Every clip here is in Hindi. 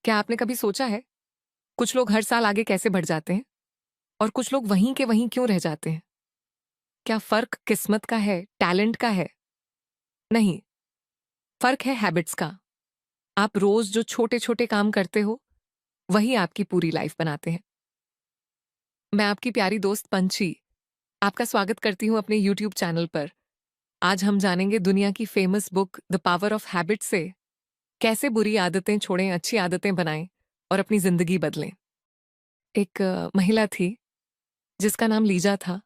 क्या आपने कभी सोचा है कुछ लोग हर साल आगे कैसे बढ़ जाते हैं और कुछ लोग वहीं के वहीं क्यों रह जाते हैं? क्या फर्क किस्मत का है, टैलेंट का है? नहीं, फर्क है हैबिट्स का। आप रोज जो छोटे छोटे काम करते हो वही आपकी पूरी लाइफ बनाते हैं। मैं आपकी प्यारी दोस्त पंछी आपका स्वागत करती हूं अपने यूट्यूब चैनल पर। आज हम जानेंगे दुनिया की famous book the power of habit से कैसे बुरी आदतें छोड़ें, अच्छी आदतें बनाएं और अपनी जिंदगी बदलें। एक महिला थी जिसका नाम लीजा था।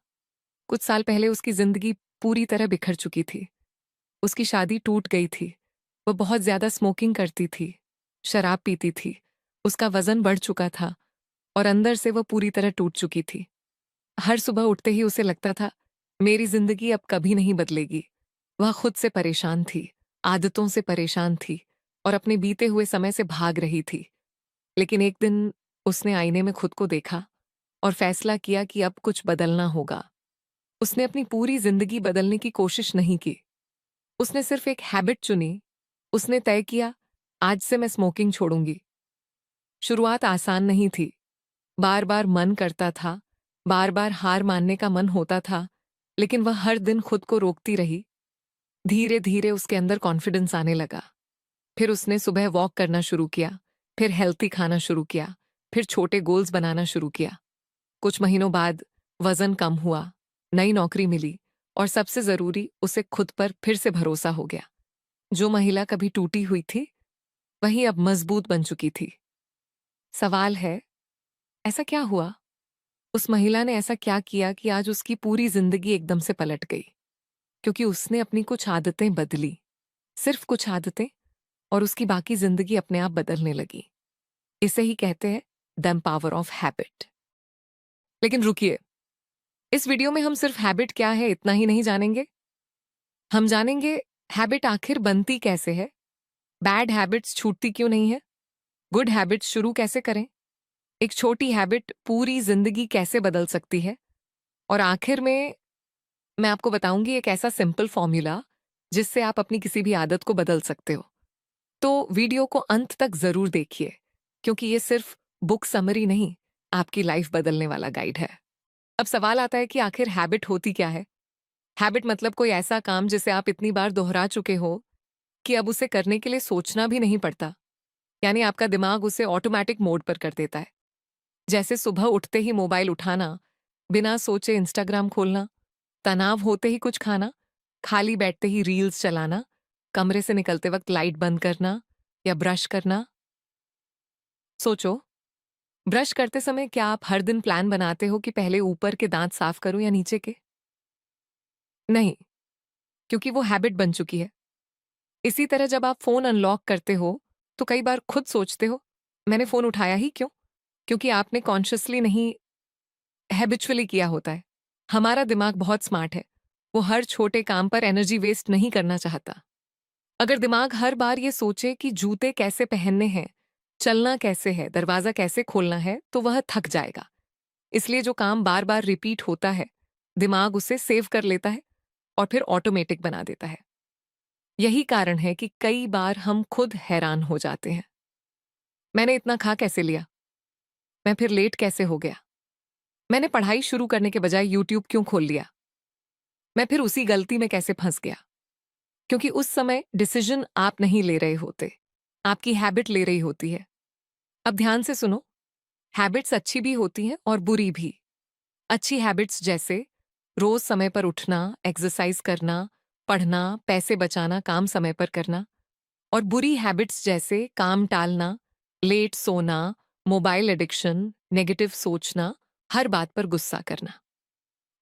कुछ साल पहले उसकी जिंदगी पूरी तरह बिखर चुकी थी। उसकी शादी टूट गई थी। वो बहुत ज्यादा स्मोकिंग करती थी, शराब पीती थी। उसका वजन बढ़ चुका था और अंदर से वो पूरी तरह टूट चुकी थी। हर सुबह उठते ही उसे लगता था मेरी जिंदगी अब कभी नहीं बदलेगी। वह खुद से परेशान थी, आदतों से परेशान थी और अपने बीते हुए समय से भाग रही थी। लेकिन एक दिन उसने आईने में खुद को देखा और फैसला किया कि अब कुछ बदलना होगा। उसने अपनी पूरी जिंदगी बदलने की कोशिश नहीं की। उसने सिर्फ एक हैबिट चुनी। उसने तय किया, आज से मैं स्मोकिंग छोड़ूंगी। शुरुआत आसान नहीं थी। बार बार मन करता था, बार बार हार मानने का मन होता था, लेकिन वह हर दिन खुद को रोकती रही। धीरे धीरे उसके अंदर कॉन्फिडेंस आने लगा। फिर उसने सुबह वॉक करना शुरू किया, फिर हेल्थी खाना शुरू किया, फिर छोटे गोल्स बनाना शुरू किया। कुछ महीनों बाद वजन कम हुआ, नई नौकरी मिली और सबसे जरूरी उसे खुद पर फिर से भरोसा हो गया। जो महिला कभी टूटी हुई थी वही अब मजबूत बन चुकी थी। सवाल है, ऐसा क्या हुआ? उस महिला ने ऐसा क्या किया कि आज उसकी पूरी जिंदगी एकदम से पलट गई? क्योंकि उसने अपनी कुछ आदतें बदली, सिर्फ कुछ आदतें, और उसकी बाकी जिंदगी अपने आप बदलने लगी। इसे ही कहते हैं द पावर ऑफ हैबिट। लेकिन रुकिए, इस वीडियो में हम सिर्फ हैबिट क्या है इतना ही नहीं जानेंगे। हम जानेंगे हैबिट आखिर बनती कैसे है, बैड हैबिट्स छूटती क्यों नहीं है, गुड हैबिट्स शुरू कैसे करें, एक छोटी हैबिट पूरी जिंदगी कैसे बदल सकती है, और आखिर में मैं आपको बताऊंगी एक ऐसा सिंपल फॉर्मूला जिससे आप अपनी किसी भी आदत को बदल सकते हो। तो वीडियो को अंत तक जरूर देखिए, क्योंकि ये सिर्फ बुक समरी नहीं, आपकी लाइफ बदलने वाला गाइड है। अब सवाल आता है कि आखिर हैबिट होती क्या है? हैबिट मतलब कोई ऐसा काम जिसे आप इतनी बार दोहरा चुके हो कि अब उसे करने के लिए सोचना भी नहीं पड़ता। यानी आपका दिमाग उसे ऑटोमेटिक मोड पर कर देता है। जैसे सुबह उठते ही मोबाइल उठाना, बिना सोचे इंस्टाग्राम खोलना, तनाव होते ही कुछ खाना, खाली बैठते ही रील्स चलाना, कमरे से निकलते वक्त लाइट बंद करना या ब्रश करना। सोचो, ब्रश करते समय क्या आप हर दिन प्लान बनाते हो कि पहले ऊपर के दांत साफ करूं या नीचे के? नहीं, क्योंकि वो हैबिट बन चुकी है। इसी तरह जब आप फोन अनलॉक करते हो तो कई बार खुद सोचते हो मैंने फोन उठाया ही क्यों? क्योंकि आपने कॉन्शियसली नहीं, हैबिचुअली किया होता है। हमारा दिमाग बहुत स्मार्ट है। वो हर छोटे काम पर एनर्जी वेस्ट नहीं करना चाहता। अगर दिमाग हर बार ये सोचे कि जूते कैसे पहनने हैं, चलना कैसे है, दरवाजा कैसे खोलना है, तो वह थक जाएगा। इसलिए जो काम बार बार रिपीट होता है, दिमाग उसे सेव कर लेता है और फिर ऑटोमेटिक बना देता है। यही कारण है कि कई बार हम खुद हैरान हो जाते हैं, मैंने इतना खा कैसे लिया, मैं फिर लेट कैसे हो गया, मैंने पढ़ाई शुरू करने के बजाय यूट्यूब क्यों खोल लिया, मैं फिर उसी गलती में कैसे फंस गया। क्योंकि उस समय डिसीजन आप नहीं ले रहे होते, आपकी हैबिट ले रही होती है। अब ध्यान से सुनो, हैबिट्स अच्छी भी होती हैं और बुरी भी। अच्छी हैबिट्स जैसे रोज समय पर उठना, एक्सरसाइज करना, पढ़ना, पैसे बचाना, काम समय पर करना। और बुरी हैबिट्स जैसे काम टालना, लेट सोना, मोबाइल एडिक्शन, नेगेटिव सोचना, हर बात पर गुस्सा करना।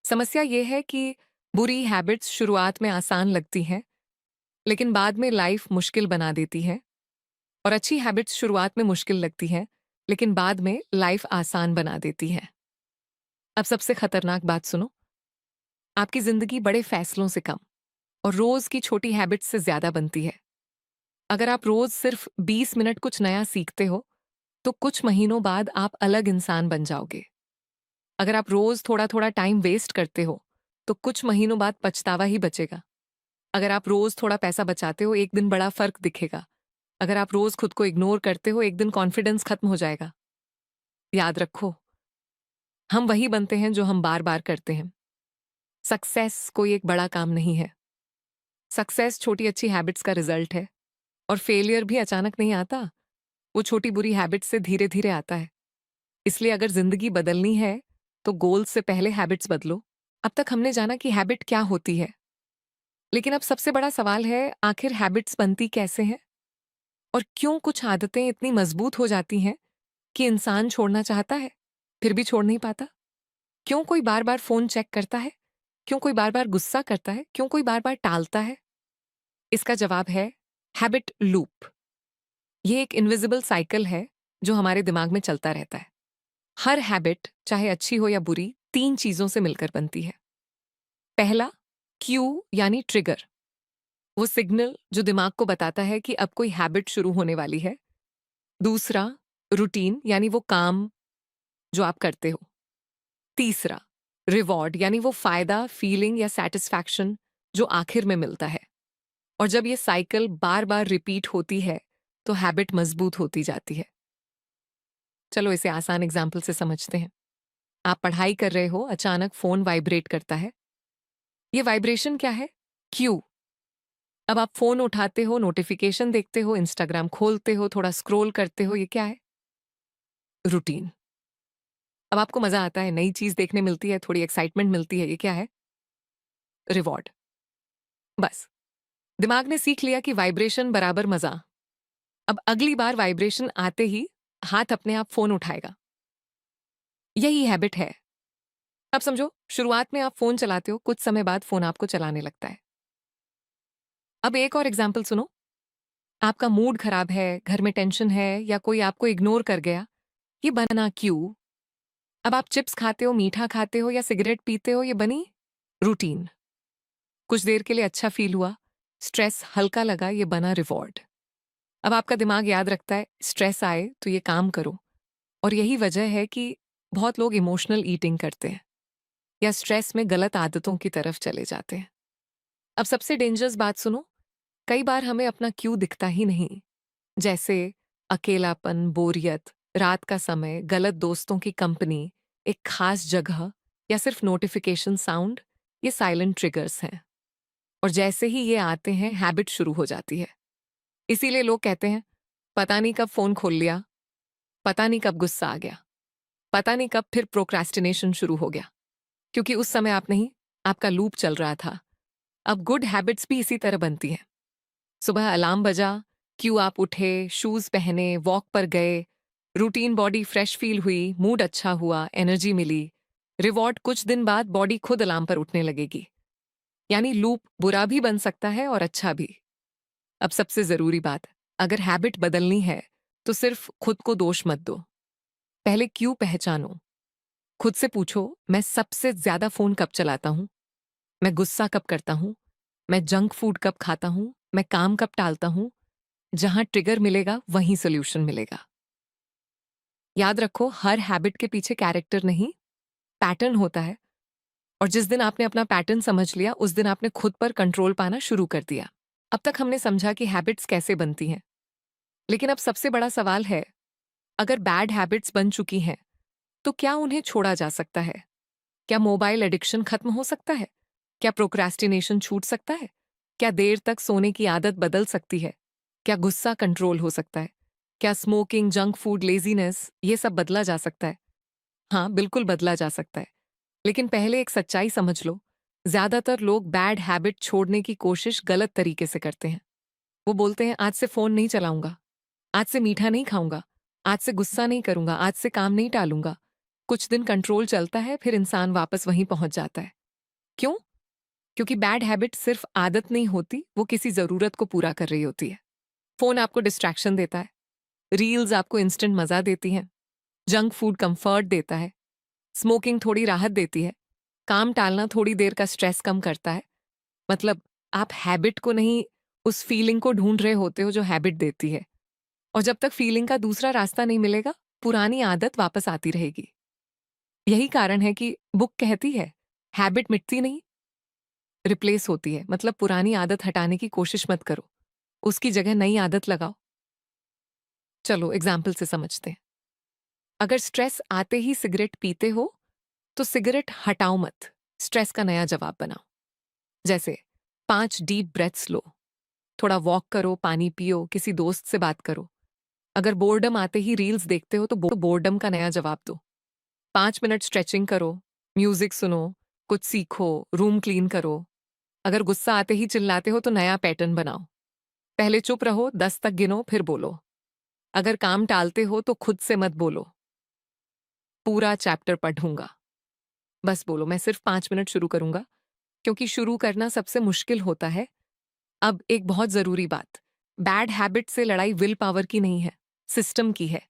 समस्या यह है कि बुरी हैबिट्स शुरुआत में आसान लगती हैं, लेकिन बाद में लाइफ मुश्किल बना देती है। और अच्छी हैबिट्स शुरुआत में मुश्किल लगती हैं, लेकिन बाद में लाइफ आसान बना देती है। अब सबसे खतरनाक बात सुनो, आपकी जिंदगी बड़े फैसलों से कम और रोज की छोटी हैबिट्स से ज्यादा बनती है। अगर आप रोज सिर्फ 20 मिनट कुछ नया सीखते हो तो कुछ महीनों बाद आप अलग इंसान बन जाओगे। अगर आप रोज थोड़ा थोड़ा टाइम वेस्ट करते हो तो कुछ महीनों बाद पछतावा ही बचेगा। अगर आप रोज थोड़ा पैसा बचाते हो, एक दिन बड़ा फर्क दिखेगा। अगर आप रोज खुद को इग्नोर करते हो, एक दिन कॉन्फिडेंस खत्म हो जाएगा। याद रखो, हम वही बनते हैं जो हम बार बार करते हैं। सक्सेस कोई एक बड़ा काम नहीं है। सक्सेस छोटी अच्छी हैबिट्स का रिजल्ट है। और फेलियर भी अचानक नहीं आता, वो छोटी बुरी हैबिट्स से धीरे धीरे आता है। इसलिए अगर जिंदगी बदलनी है तो गोल्स से पहले हैबिट्स बदलो। अब तक हमने जाना कि हैबिट क्या होती है, लेकिन अब सबसे बड़ा सवाल है, आखिर हैबिट्स बनती कैसे हैं? और क्यों कुछ आदतें इतनी मजबूत हो जाती हैं कि इंसान छोड़ना चाहता है फिर भी छोड़ नहीं पाता? क्यों कोई बार बार फोन चेक करता है? क्यों कोई बार बार गुस्सा करता है? क्यों कोई बार बार टालता है? इसका जवाब है हैबिट लूप। ये एक इनविजिबल साइकिल है जो हमारे दिमाग में चलता रहता है। हर हैबिट, चाहे अच्छी हो या बुरी, 3 चीजों से मिलकर बनती है। पहला, क्यू यानी ट्रिगर, वो सिग्नल जो दिमाग को बताता है कि अब कोई हैबिट शुरू होने वाली है। दूसरा, रूटीन यानी वो काम जो आप करते हो। तीसरा, रिवॉर्ड यानी वो फायदा, फीलिंग या सेटिस्फैक्शन जो आखिर में मिलता है। और जब ये साइकिल बार बार रिपीट होती है तो हैबिट मजबूत होती जाती है। चलो इसे आसान एग्जाम्पल से समझते हैं। आप पढ़ाई कर रहे हो, अचानक फोन वाइब्रेट करता है। ये वाइब्रेशन क्या है? क्यू। अब आप फोन उठाते हो, नोटिफिकेशन देखते हो, इंस्टाग्राम खोलते हो, थोड़ा स्क्रॉल करते हो, ये क्या है? रूटीन। अब आपको मजा आता है, नई चीज देखने मिलती है, थोड़ी एक्साइटमेंट मिलती है, ये क्या है? रिवॉर्ड। बस, दिमाग ने सीख लिया कि वाइब्रेशन बराबर मजा। अब अगली बार वाइब्रेशन आते ही हाथ अपने आप फोन उठाएगा। यही हैबिट है। अब समझो, शुरुआत में आप फोन चलाते हो, कुछ समय बाद फोन आपको चलाने लगता है। अब एक और एग्जाम्पल सुनो। आपका मूड खराब है, घर में टेंशन है, या कोई आपको इग्नोर कर गया, ये बना क्यू। अब आप चिप्स खाते हो, मीठा खाते हो या सिगरेट पीते हो, ये बनी रूटीन। कुछ देर के लिए अच्छा फील हुआ, स्ट्रेस हल्का लगा, ये बना रिवॉर्ड। अब आपका दिमाग याद रखता है, स्ट्रेस आए तो ये काम करो। और यही वजह है कि बहुत लोग इमोशनल ईटिंग करते हैं या स्ट्रेस में गलत आदतों की तरफ चले जाते हैं। अब सबसे डेंजरस बात सुनो, कई बार हमें अपना क्यू दिखता ही नहीं। जैसे अकेलापन, बोरियत, रात का समय, गलत दोस्तों की कंपनी, एक खास जगह, या सिर्फ नोटिफिकेशन साउंड, ये साइलेंट ट्रिगर्स हैं। और जैसे ही ये आते हैं, हैबिट शुरू हो जाती है। इसीलिए लोग कहते हैं, पता नहीं कब फोन खोल लिया, पता नहीं कब गुस्सा आ गया, पता नहीं कब फिर प्रोक्रेस्टिनेशन शुरू हो गया। क्योंकि उस समय आप नहीं, आपका लूप चल रहा था। अब गुड हैबिट्स भी इसी तरह बनती हैं। सुबह अलार्म बजा, क्यों आप उठे, शूज पहने, वॉक पर गए, रूटीन, बॉडी फ्रेश फील हुई, मूड अच्छा हुआ, एनर्जी मिली। रिवॉर्ड, कुछ दिन बाद बॉडी खुद अलार्म पर उठने लगेगी। यानी लूप बुरा भी बन सकता है और अच्छा भी। अब सबसे जरूरी बात, अगर हैबिट बदलनी है तो सिर्फ खुद को दोष मत दो। पहले क्यों पहचानो। खुद से पूछो, मैं सबसे ज्यादा फोन कब चलाता हूं? मैं गुस्सा कब करता हूं? मैं जंक फूड कब खाता हूं? मैं काम कब टालता हूं? जहां ट्रिगर मिलेगा वहीं सोल्यूशन मिलेगा। याद रखो, हर हैबिट के पीछे कैरेक्टर नहीं, पैटर्न होता है। और जिस दिन आपने अपना पैटर्न समझ लिया, उस दिन आपने खुद पर कंट्रोल पाना शुरू कर दिया। अब तक हमने समझा कि हैबिट्स कैसे बनती हैं, लेकिन अब सबसे बड़ा सवाल है, अगर बैड हैबिट्स बन चुकी हैं तो क्या उन्हें छोड़ा जा सकता है? क्या मोबाइल एडिक्शन खत्म हो सकता है? क्या प्रोक्रेस्टिनेशन छूट सकता है? क्या देर तक सोने की आदत बदल सकती है? क्या गुस्सा कंट्रोल हो सकता है? क्या स्मोकिंग, जंक फूड, लेजीनेस, ये सब बदला जा सकता है? हाँ, बिल्कुल बदला जा सकता है। लेकिन पहले एक सच्चाई समझ लो, ज्यादातर लोग बैड हैबिट छोड़ने की कोशिश गलत तरीके से करते हैं। वो बोलते हैं, आज से फोन नहीं चलाऊंगा, आज से मीठा नहीं खाऊंगा, आज से गुस्सा नहीं करूंगा, आज से काम नहीं टालूंगा। कुछ दिन कंट्रोल चलता है, फिर इंसान वापस वहीं पहुंच जाता है। क्यों? क्योंकि बैड हैबिट सिर्फ आदत नहीं होती, वो किसी जरूरत को पूरा कर रही होती है। फोन आपको डिस्ट्रैक्शन देता है, रील्स आपको इंस्टेंट मजा देती हैं, जंक फूड कंफर्ट देता है, स्मोकिंग थोड़ी राहत देती है, काम टालना थोड़ी देर का स्ट्रेस कम करता है। मतलब आप हैबिट को नहीं, उस फीलिंग को ढूंढ रहे होते हो जो हैबिट देती है। और जब तक फीलिंग का दूसरा रास्ता नहीं मिलेगा, पुरानी आदत वापस आती रहेगी। यही कारण है कि बुक कहती है, हैबिट मिटती नहीं, रिप्लेस होती है। मतलब पुरानी आदत हटाने की कोशिश मत करो, उसकी जगह नई आदत लगाओ। चलो एग्जाम्पल से समझते हैं। अगर स्ट्रेस आते ही सिगरेट पीते हो तो सिगरेट हटाओ मत, स्ट्रेस का नया जवाब बनाओ। जैसे 5 डीप ब्रेथ्स लो, थोड़ा वॉक करो, पानी पियो, किसी दोस्त से बात करो। अगर बोर्डम आते ही रील्स देखते हो तो बोर्डम का नया जवाब दो। 5 मिनट स्ट्रेचिंग करो, म्यूजिक सुनो, कुछ सीखो, रूम क्लीन करो। अगर गुस्सा आते ही चिल्लाते हो तो नया पैटर्न बनाओ। पहले चुप रहो, 10 तक गिनो, फिर बोलो। अगर काम टालते हो तो खुद से मत बोलो पूरा चैप्टर पढ़ूंगा, बस बोलो मैं सिर्फ 5 मिनट शुरू करूंगा, क्योंकि शुरू करना सबसे मुश्किल होता है। अब एक बहुत जरूरी बात, बैड हैबिट से लड़ाई विल पावर की नहीं है, सिस्टम की है।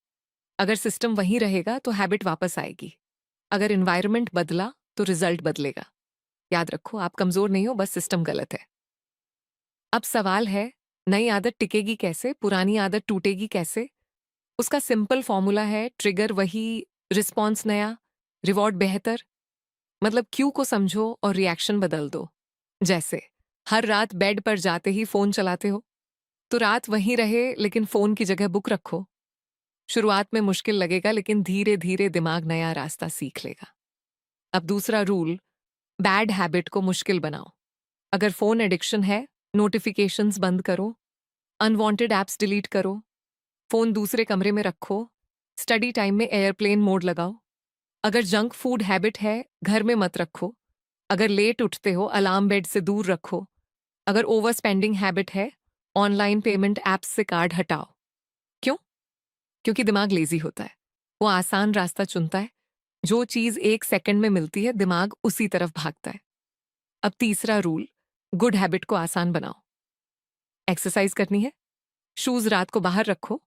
अगर सिस्टम वहीं रहेगा तो हैबिट वापस आएगी। अगर एनवायरनमेंट बदला तो रिजल्ट बदलेगा। याद रखो, आप कमजोर नहीं हो, बस सिस्टम गलत है। अब सवाल है, नई आदत टिकेगी कैसे, पुरानी आदत टूटेगी कैसे? उसका सिंपल फॉर्मूला है, ट्रिगर वही, रिस्पॉन्स नया, रिवॉर्ड बेहतर। मतलब क्यू को समझो और रिएक्शन बदल दो। जैसे हर रात बेड पर जाते ही फोन चलाते हो तो रात वहीं रहे, लेकिन फोन की जगह बुक रखो। शुरुआत में मुश्किल लगेगा, लेकिन धीरे धीरे दिमाग नया रास्ता सीख लेगा। अब दूसरा रूल, बैड हैबिट को मुश्किल बनाओ। अगर फोन एडिक्शन है, नोटिफिकेशंस बंद करो, अनवांटेड ऐप्स डिलीट करो, फोन दूसरे कमरे में रखो, स्टडी टाइम में एयरप्लेन मोड लगाओ। अगर जंक फूड हैबिट है, घर में मत रखो। अगर लेट उठते हो, अलार्म बेड से दूर रखो। अगर ओवर स्पेंडिंग हैबिट है, ऑनलाइन पेमेंट ऐप्स से कार्ड हटाओ। क्यों? क्योंकि दिमाग लेजी होता है, वो आसान रास्ता चुनता है। जो चीज 1 सेकंड में मिलती है, दिमाग उसी तरफ भागता है। अब तीसरा रूल, गुड हैबिट को आसान बनाओ। एक्सरसाइज करनी है, शूज रात को बाहर रखो,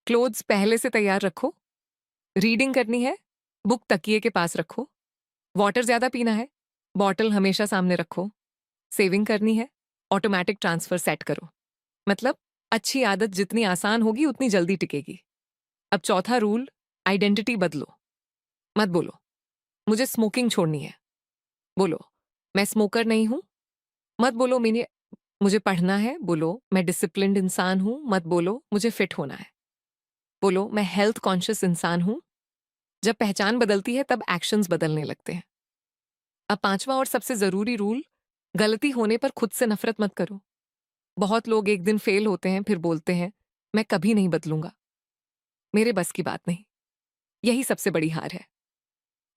क्लोथ्स पहले से तैयार रखो। रीडिंग करनी है, बुक तकिए के पास रखो। वाटर ज्यादा पीना है, बॉटल हमेशा सामने रखो। सेविंग करनी है, ऑटोमेटिक ट्रांसफर सेट करो। मतलब अच्छी आदत जितनी आसान होगी उतनी जल्दी टिकेगी। अब चौथा रूल, आइडेंटिटी बदलो। मत बोलो मुझे स्मोकिंग छोड़नी है, बोलो मैं स्मोकर नहीं हूं। मत बोलो मुझे पढ़ना है, बोलो मैं डिसिप्लिन्ड इंसान हूं। मत बोलो मुझे फिट होना है, बोलो मैं हेल्थ कॉन्शियस इंसान हूं। जब पहचान बदलती है तब एक्शंस बदलने लगते हैं। अब पांचवा और सबसे जरूरी रूल, गलती होने पर खुद से नफरत मत करो। बहुत लोग एक दिन फेल होते हैं, फिर बोलते हैं मैं कभी नहीं बदलूंगा, मेरे बस की बात नहीं। यही सबसे बड़ी हार है।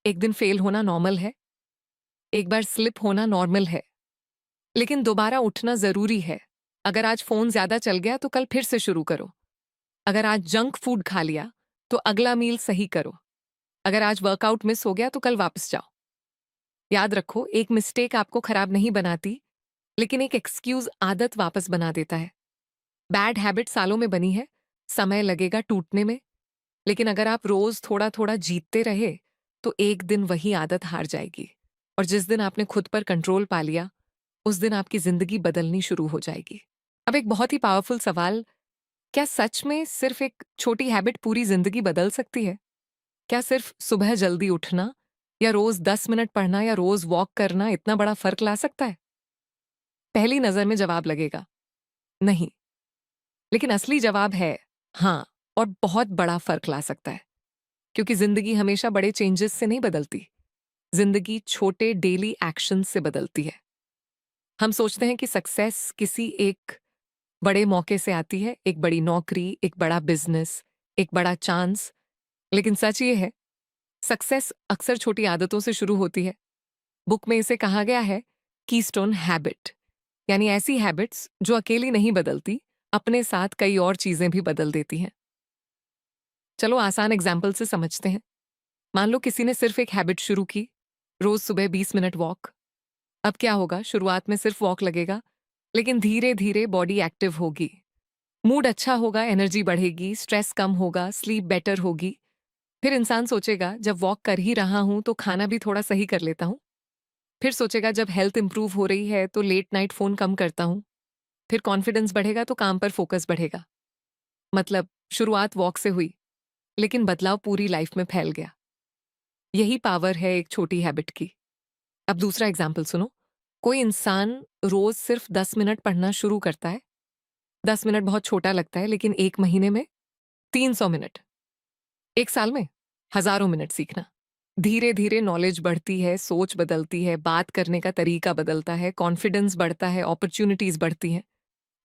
एक दिन फेल होना नॉर्मल है, एक बार स्लिप होना नॉर्मल है, लेकिन दोबारा उठना जरूरी है। अगर आज फोन ज्यादा चल गया तो कल फिर से शुरू करो। अगर आज जंक फूड खा लिया तो अगला मील सही करो। अगर आज वर्कआउट मिस हो गया तो कल वापस जाओ। याद रखो, एक मिस्टेक आपको खराब नहीं बनाती, लेकिन एक एक्सक्यूज आदत वापस बना देता है। बैड हैबिट सालों में बनी है, समय लगेगा टूटने में, लेकिन अगर आप रोज थोड़ा थोड़ा जीतते रहे तो एक दिन वही आदत हार जाएगी। और जिस दिन आपने खुद पर कंट्रोल पा लिया, उस दिन आपकी जिंदगी बदलनी शुरू हो जाएगी। अब एक बहुत ही पावरफुल सवाल, क्या सच में सिर्फ एक छोटी हैबिट पूरी जिंदगी बदल सकती है? क्या सिर्फ सुबह जल्दी उठना या रोज 10 मिनट पढ़ना या रोज वॉक करना इतना बड़ा फर्क ला सकता है? पहली नजर में जवाब लगेगा नहीं, लेकिन असली जवाब है हाँ, और बहुत बड़ा फर्क ला सकता है। क्योंकि जिंदगी हमेशा बड़े चेंजेस से नहीं बदलती, जिंदगी छोटे डेली एक्शन से बदलती है। हम सोचते हैं कि सक्सेस किसी एक बड़े मौके से आती है, एक बड़ी नौकरी, एक बड़ा बिजनेस, एक बड़ा चांस, लेकिन सच ये है, सक्सेस अक्सर छोटी आदतों से शुरू होती है। बुक में इसे कहा गया है कीस्टोन हैबिट, यानी ऐसी हैबिट्स जो अकेली नहीं बदलती, अपने साथ कई और चीजें भी बदल देती हैं। चलो आसान एग्जाम्पल से समझते हैं। मान लो किसी ने सिर्फ एक हैबिट शुरू की, रोज सुबह 20 मिनट वॉक। अब क्या होगा, शुरुआत में सिर्फ वॉक लगेगा, लेकिन धीरे धीरे बॉडी एक्टिव होगी, मूड अच्छा होगा, एनर्जी बढ़ेगी, स्ट्रेस कम होगा, स्लीप बेटर होगी। फिर इंसान सोचेगा जब वॉक कर ही रहा हूं तो खाना भी थोड़ा सही कर लेता हूं। फिर सोचेगा जब हेल्थ इंप्रूव हो रही है तो लेट नाइट फोन कम करता हूं। फिर कॉन्फिडेंस बढ़ेगा तो काम पर फोकस बढ़ेगा। मतलब शुरुआत वॉक से हुई, लेकिन बदलाव पूरी लाइफ में फैल गया। यही पावर है एक छोटी हैबिट की। अब दूसरा एग्जाम्पल सुनो। कोई इंसान रोज सिर्फ 10 मिनट पढ़ना शुरू करता है। 10 मिनट बहुत छोटा लगता है, लेकिन एक महीने में 300 मिनट। एक साल में हजारों मिनट सीखना। धीरे धीरे नॉलेज बढ़ती है, सोच बदलती है, बात करने का तरीका बदलता है, कॉन्फिडेंस बढ़ता है, अपॉर्चुनिटीज बढ़ती हैं।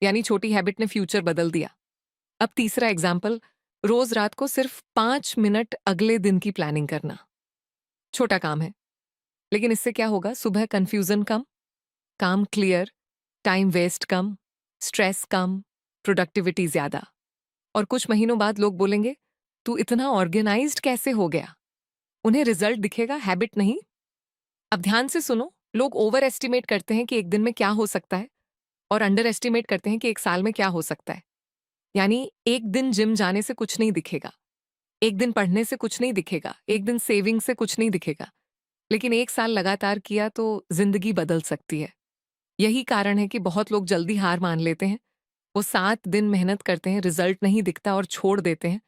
यानी छोटी हैबिट ने फ्यूचर बदल दिया। अब तीसरा एग्जाम्पल, रोज रात को सिर्फ 5 मिनट अगले दिन की प्लानिंग करना। छोटा काम है, लेकिन इससे क्या होगा? सुबह कंफ्यूजन कम, काम क्लियर, टाइम वेस्ट कम, स्ट्रेस कम, प्रोडक्टिविटी ज्यादा। और कुछ महीनों बाद लोग बोलेंगे, तू इतना ऑर्गेनाइज्ड कैसे हो गया? उन्हें रिजल्ट दिखेगा, हैबिट नहीं। अब ध्यान से सुनो, लोग ओवर एस्टिमेट करते हैं कि एक दिन में क्या हो सकता है, और अंडर एस्टिमेट करते हैं कि एक साल में क्या हो सकता है। यानी एक दिन जिम जाने से कुछ नहीं दिखेगा, एक दिन पढ़ने से कुछ नहीं दिखेगा, एक दिन सेविंग से कुछ नहीं दिखेगा, लेकिन एक साल लगातार किया तो जिंदगी बदल सकती है। यही कारण है कि बहुत लोग जल्दी हार मान लेते हैं। वो 7 दिन मेहनत करते हैं, रिजल्ट नहीं दिखता और छोड़ देते हैं।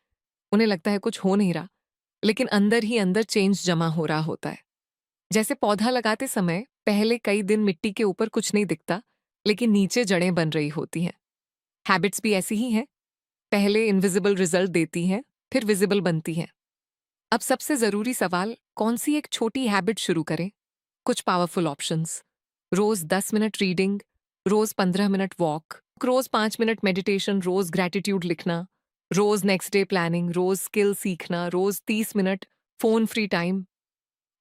उन्हें लगता है कुछ हो नहीं रहा, लेकिन अंदर ही अंदर चेंज जमा हो रहा होता है। जैसे पौधा लगाते समय पहले कई दिन मिट्टी के ऊपर कुछ नहीं दिखता, लेकिन नीचे जड़ें बन रही होती हैं। हैबिट्स भी ऐसी ही हैं, पहले इनविजिबल रिजल्ट देती हैं, फिर विजिबल बनती हैं। अब सबसे जरूरी सवाल, कौन सी एक छोटी हैबिट शुरू करें? कुछ पावरफुल ऑप्शंस। रोज 10 मिनट रीडिंग, रोज 15 मिनट वॉक, रोज 5 मिनट मेडिटेशन, रोज ग्रैटिट्यूड लिखना, रोज नेक्स्ट डे प्लानिंग, रोज स्किल सीखना, रोज 30 मिनट फोन फ्री टाइम।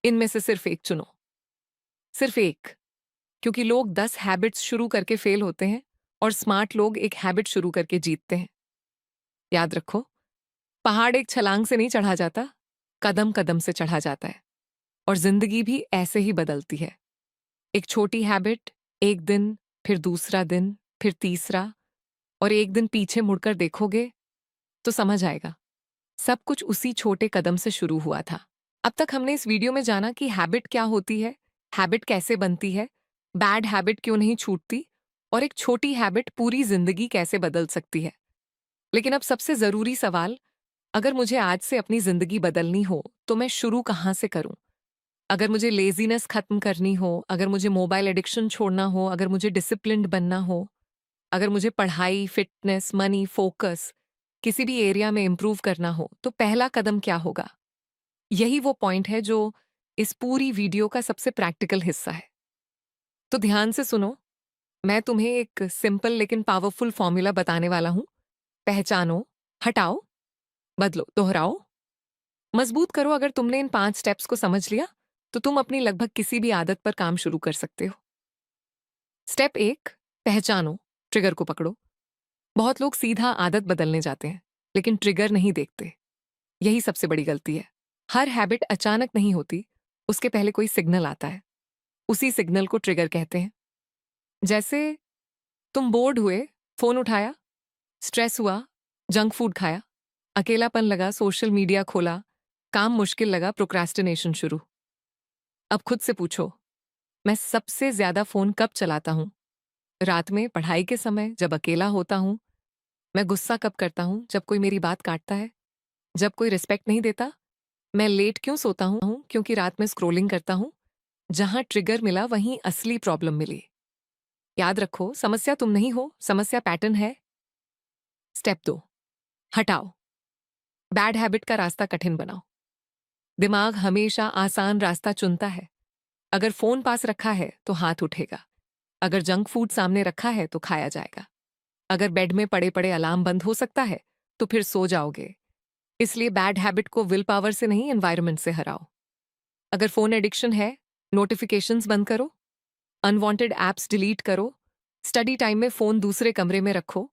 इनमें से सिर्फ एक चुनो, सिर्फ एक। क्योंकि लोग 10 हैबिट्स शुरू करके फेल होते हैं और स्मार्ट लोग एक हैबिट शुरू करके जीतते हैं। याद रखो, पहाड़ एक छलांग से नहीं चढ़ा जाता, कदम कदम से चढ़ा जाता है। और जिंदगी भी ऐसे ही बदलती है। एक छोटी हैबिट, एक दिन, फिर दूसरा दिन, फिर तीसरा, और एक दिन पीछे मुड़कर देखोगे तो समझ आएगा सब कुछ उसी छोटे कदम से शुरू हुआ था। अब तक हमने इस वीडियो में जाना कि हैबिट क्या होती है, हैबिट कैसे बनती है, बैड हैबिट क्यों नहीं छूटती, और एक छोटी हैबिट पूरी जिंदगी कैसे बदल सकती है। लेकिन अब सबसे जरूरी सवाल, अगर मुझे आज से अपनी जिंदगी बदलनी हो तो मैं शुरू कहाँ से करूं? अगर मुझे लेजीनेस खत्म करनी हो, अगर मुझे मोबाइल एडिक्शन छोड़ना हो, अगर मुझे डिसिप्लिन्ड बनना हो, अगर मुझे पढ़ाई, फिटनेस, मनी, फोकस किसी भी एरिया में इंप्रूव करना हो, तो पहला कदम क्या होगा? यही वो पॉइंट है जो इस पूरी वीडियो का सबसे प्रैक्टिकल हिस्सा है। तो ध्यान से सुनो, मैं तुम्हें एक सिंपल लेकिन पावरफुल फॉर्मूला बताने वाला हूं। पहचानो, हटाओ, बदलो, दोहराओ, मजबूत करो। अगर तुमने इन 5 स्टेप्स को समझ लिया तो तुम अपनी लगभग किसी भी आदत पर काम शुरू कर सकते हो। स्टेप 1, पहचानो, ट्रिगर को पकड़ो। बहुत लोग सीधा आदत बदलने जाते हैं, लेकिन ट्रिगर नहीं देखते। यही सबसे बड़ी गलती है। हर हैबिट अचानक नहीं होती, उसके पहले कोई सिग्नल आता है। उसी सिग्नल को ट्रिगर कहते हैं। जैसे तुम बोर्ड हुए, फोन उठाया, स्ट्रेस हुआ, जंक फूड खाया, अकेलापन लगा, सोशल मीडिया खोला, काम मुश्किल लगा, प्रोक्रास्टिनेशन शुरू। अब खुद से पूछो, मैं सबसे ज्यादा फोन कब चलाता हूं? रात में, पढ़ाई के समय, जब अकेला होता हूं? मैं गुस्सा कब करता हूं? जब कोई मेरी बात काटता है, जब कोई रिस्पेक्ट नहीं देता? मैं लेट क्यों सोता हूं? क्योंकि रात में स्क्रोलिंग करता हूं? जहां ट्रिगर मिला वहीं असली प्रॉब्लम मिली। याद रखो, समस्या तुम नहीं हो, समस्या पैटर्न है। स्टेप 2, हटाओ। बैड हैबिट का रास्ता कठिन बनाओ। दिमाग हमेशा आसान रास्ता चुनता है। अगर फोन पास रखा है तो हाथ उठेगा, अगर जंक फूड सामने रखा है तो खाया जाएगा, अगर बेड में पड़े पड़े अलार्म बंद हो सकता है तो फिर सो जाओगे। इसलिए बैड हैबिट को विल पावर से नहीं, एनवायरनमेंट से हराओ। अगर फोन एडिक्शन है, नोटिफिकेशंस बंद करो, अनवांटेड एप्स डिलीट करो, स्टडी टाइम में फोन दूसरे कमरे में रखो,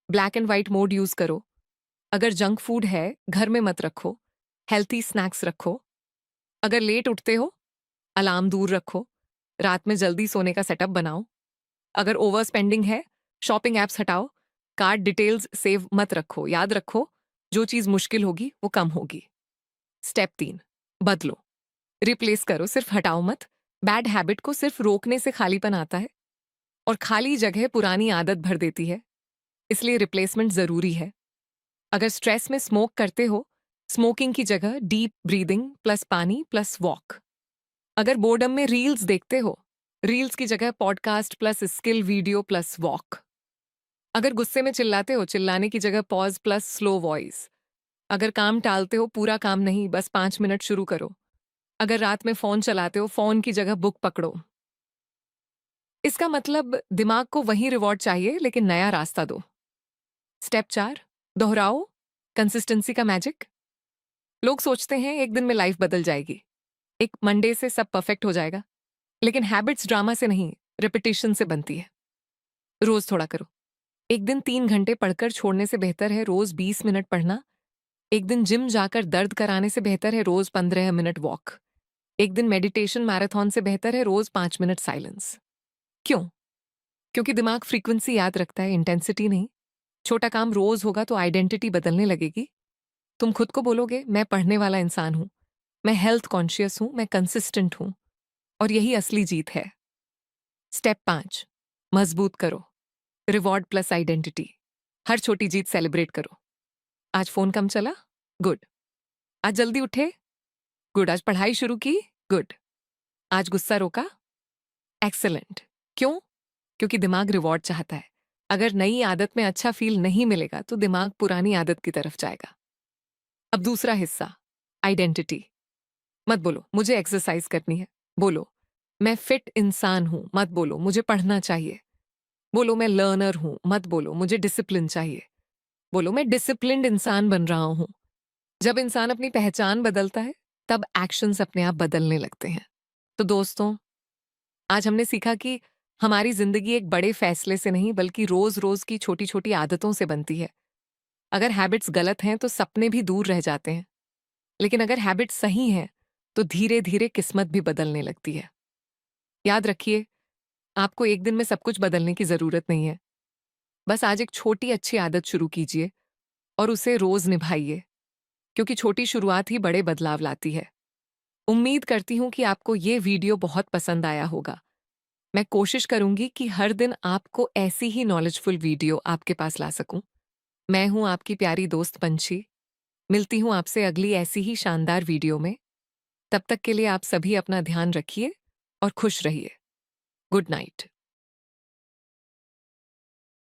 black and white mode use करो। अगर जंक फूड है, घर में मत रखो, हेल्थी स्नैक्स रखो। अगर लेट उठते हो, अलार्म दूर रखो, रात में जल्दी सोने का सेटअप बनाओ। अगर ओवर स्पेंडिंग है, शॉपिंग एप्स हटाओ, कार्ड डिटेल्स सेव मत रखो। याद रखो, जो चीज मुश्किल होगी वो कम होगी। स्टेप 3, बदलो, रिप्लेस करो, सिर्फ हटाओ मत। बैड हैबिट को सिर्फ रोकने से खालीपन आता है, और खाली जगह पुरानी आदत भर देती है। इसलिए रिप्लेसमेंट जरूरी है। अगर स्ट्रेस में स्मोक करते हो, स्मोकिंग की जगह डीप ब्रीदिंग प्लस पानी प्लस वॉक। अगर बोर्डम में रील्स देखते हो, रील्स की जगह podcast plus skill video plus walk. अगर गुस्से में चिल्लाते हो, चिल्लाने की जगह पॉज प्लस स्लो वॉइस। अगर काम टालते हो, पूरा काम नहीं, बस 5 मिनट शुरू करो। अगर रात में फ़ोन चलाते हो, फ़ोन की जगह बुक पकड़ो। इसका मतलब दिमाग को वही रिवॉर्ड चाहिए, लेकिन नया रास्ता दो। स्टेप 4, दोहराओ, कंसिस्टेंसी का मैजिक। लोग सोचते हैं एक दिन में लाइफ बदल जाएगी। एक मंडे से सब परफेक्ट हो जाएगा। लेकिन हैबिट्स ड्रामा से नहीं, रिपीटिशन से बनती है। रोज थोड़ा करो। एक दिन 3 घंटे पढ़कर छोड़ने से बेहतर है रोज 20 मिनट पढ़ना। एक दिन जिम जाकर दर्द कराने से बेहतर है रोज 15 मिनट वॉक। एक दिन मेडिटेशन मैराथन से बेहतर है रोज 5 मिनट साइलेंस। क्यों? क्योंकि दिमाग फ्रीक्वेंसी याद रखता है, इंटेंसिटी नहीं। छोटा काम रोज होगा तो आइडेंटिटी बदलने लगेगी। तुम खुद को बोलोगे, मैं पढ़ने वाला इंसान हूं, मैं हेल्थ कॉन्शियस हूं, मैं कंसिस्टेंट हूं। और यही असली जीत है। स्टेप 5, मजबूत करो, रिवॉर्ड प्लस आइडेंटिटी। हर छोटी जीत सेलिब्रेट करो। आज फोन कम चला, गुड। आज जल्दी उठे, गुड। आज पढ़ाई शुरू की, गुड। आज गुस्सा रोका, एक्सेलेंट। क्यों? क्योंकि दिमाग रिवॉर्ड चाहता है। अगर नई आदत में अच्छा फील नहीं मिलेगा तो दिमाग पुरानी आदत की तरफ जाएगा। अब दूसरा हिस्सा, आइडेंटिटी। मत बोलो मुझे एक्सरसाइज करनी है, बोलो मैं फिट इंसान हूं। मत बोलो मुझे पढ़ना चाहिए, बोलो मैं लर्नर हूं। मत बोलो मुझे डिसिप्लिन चाहिए, बोलो मैं डिसिप्लिन्ड इंसान बन रहा हूं। जब इंसान अपनी पहचान बदलता है, तब एक्शंस अपने आप बदलने लगते हैं। तो दोस्तों, आज हमने सीखा कि हमारी जिंदगी एक बड़े फैसले से नहीं, बल्कि रोज रोज की छोटी छोटी आदतों से बनती है। अगर हैबिट्स गलत हैं तो सपने भी दूर रह जाते हैं, लेकिन अगर हैबिट्स सही हैं तो धीरे धीरे किस्मत भी बदलने लगती है। याद रखिए, आपको एक दिन में सब कुछ बदलने की जरूरत नहीं है। बस आज एक छोटी अच्छी आदत शुरू कीजिए और उसे रोज निभाइए, क्योंकि छोटी शुरुआत ही बड़े बदलाव लाती है। उम्मीद करती हूं कि आपको ये वीडियो बहुत पसंद आया होगा। मैं कोशिश करूंगी कि हर दिन आपको ऐसी ही नॉलेजफुल वीडियो आपके पास ला सकूं। मैं हूं आपकी प्यारी दोस्त पंछी। मिलती हूं आपसे अगली ऐसी ही शानदार वीडियो में। तब तक के लिए आप सभी अपना ध्यान रखिए और खुश रहिए। Good night.